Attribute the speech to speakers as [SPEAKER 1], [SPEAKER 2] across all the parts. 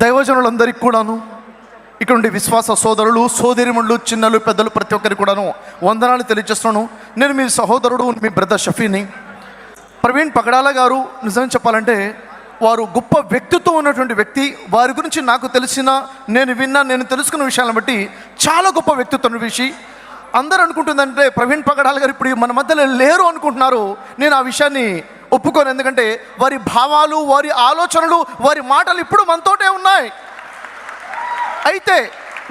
[SPEAKER 1] దైవజనులందరికీ కూడాను, ఇక్కడ ఉండే విశ్వాస సోదరులు సోదరిమణులు చిన్నలు పెద్దలు ప్రతి ఒక్కరికి కూడాను వందనాలు తెలియజేస్తున్నాను. నేను మీ సహోదరుడు, మీ బ్రదర్ షఫీని. ప్రవీణ్ పగడాల గారు నిజం చెప్పాలంటే వారు గొప్ప వ్యక్తిత్వం ఉన్నటువంటి వ్యక్తి. వారి గురించి నాకు తెలిసిన, నేను తెలుసుకున్న విషయాలను బట్టి చాలా గొప్ప వ్యక్తిత్వం విషయం. అందరూ అనుకుంటుందంటే ప్రవీణ్ పగడాల గారు ఇప్పుడు మన మధ్యలో లేరు అనుకుంటున్నారు. నేను ఆ విషయాన్ని ఒప్పుకోను. ఎందుకంటే వారి భావాలు, వారి ఆలోచనలు, వారి మాటలు ఇప్పుడు మనతోటే ఉన్నాయి. అయితే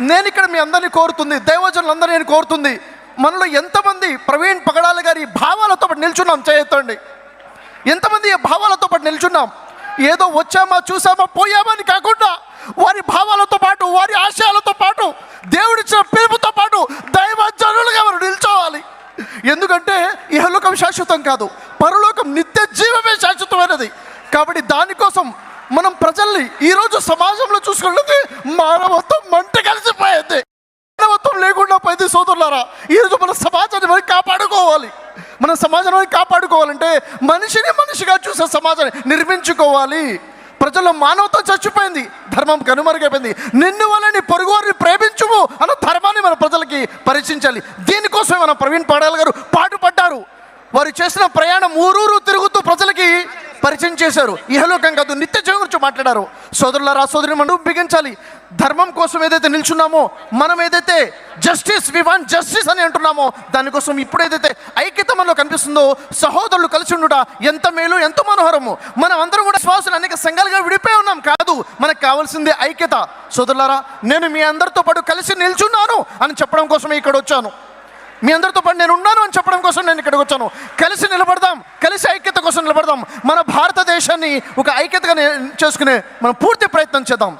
[SPEAKER 1] నేను ఇక్కడ మీ అందరినీ కోరుతుంది, దైవజనులందరూ నేను కోరుతుంది, మనలో ఎంతమంది ప్రవీణ్ పగడాల గారి భావాలతో పాటు నిల్చున్నాం? చేయొద్దండి. ఎంతమంది ఈ భావాలతో పాటు నిల్చున్నాం? ఏదో వచ్చామా చూసామా పోయామా అని కాకుండా వారి భావాలతో పాటు, వారి ఆశయాలతో పాటు, దేవుడిచ్చిన పిలుపుతో పాటు దైవజనులుగా మనం నిల్చోవాలి. ఎందుకంటే ఇహలోకం శాశ్వతం కాదు, పరలోకం నిత్య జీవమే శాశ్వతమైనది. కాబట్టి దానికోసం మనం ప్రజల్ని ఈరోజు సమాజంలో చూసుకుంటే మానవత్వం మంట కలిసిపోయింది. మానవత్వం లేకుండా పోయింది. సోదరులారా, ఈరోజు మన సమాజాన్ని మనం కాపాడుకోవాలి. మన సమాజాన్ని కాపాడుకోవాలంటే మనిషిని మనిషిగా చూసే సమాజాన్ని నిర్మించుకోవాలి. ప్రజల్లో మానవత్వం చచ్చిపోయింది, ధర్మం కనుమరుగైపోయింది. నిన్ను వలని పొరుగువారిని ప్రేమించుము అన్న ధర్మాన్ని మన ప్రజలకి పరిచయించాలి. దీనికోసమే మన ప్రవీణ్ పగడాల గారు పాటుపడ్డారు. వారు చేసిన ప్రయాణం ఊరూరు తిరుగుతూ ప్రజలకి పరిచయం చేశారు. ఇహలోకం కాదు, నిత్య జీవం గురించి మాట్లాడారు. సోదరులారా, సోదరి మనం బిగించాలి. ధర్మం కోసం ఏదైతే నిల్చున్నామో, మనం ఏదైతే జస్టిస్, వి వాంట్ జస్టిస్ అని అంటున్నామో, దానికోసం ఇప్పుడు ఏదైతే ఐక్యత మనలో కనిపిస్తుందో, సహోదరులు కలిసి ఉండుట ఎంత మేలు, ఎంత మనోహరము. మనం అందరం కూడా శ్వాసలు అనేక సంఘాలుగా విడిపోయి ఉన్నాం కాదు, మనకు కావాల్సిందే ఐక్యత. సోదరులారా, నేను మీ అందరితో పాటు కలిసి నిల్చున్నాను అని చెప్పడం కోసమే ఇక్కడ వచ్చాను. మీ అందరితో పాటు నేను ఉన్నాను అని చెప్పడం కోసం నేను ఇక్కడికి వచ్చాను. కలిసి నిలబడదాం, కలిసి ఐక్యత కోసం నిలబడదాం. మన భారతదేశాన్ని ఒక ఐక్యతగా చేసుకునే మనం పూర్తి ప్రయత్నం చేద్దాం.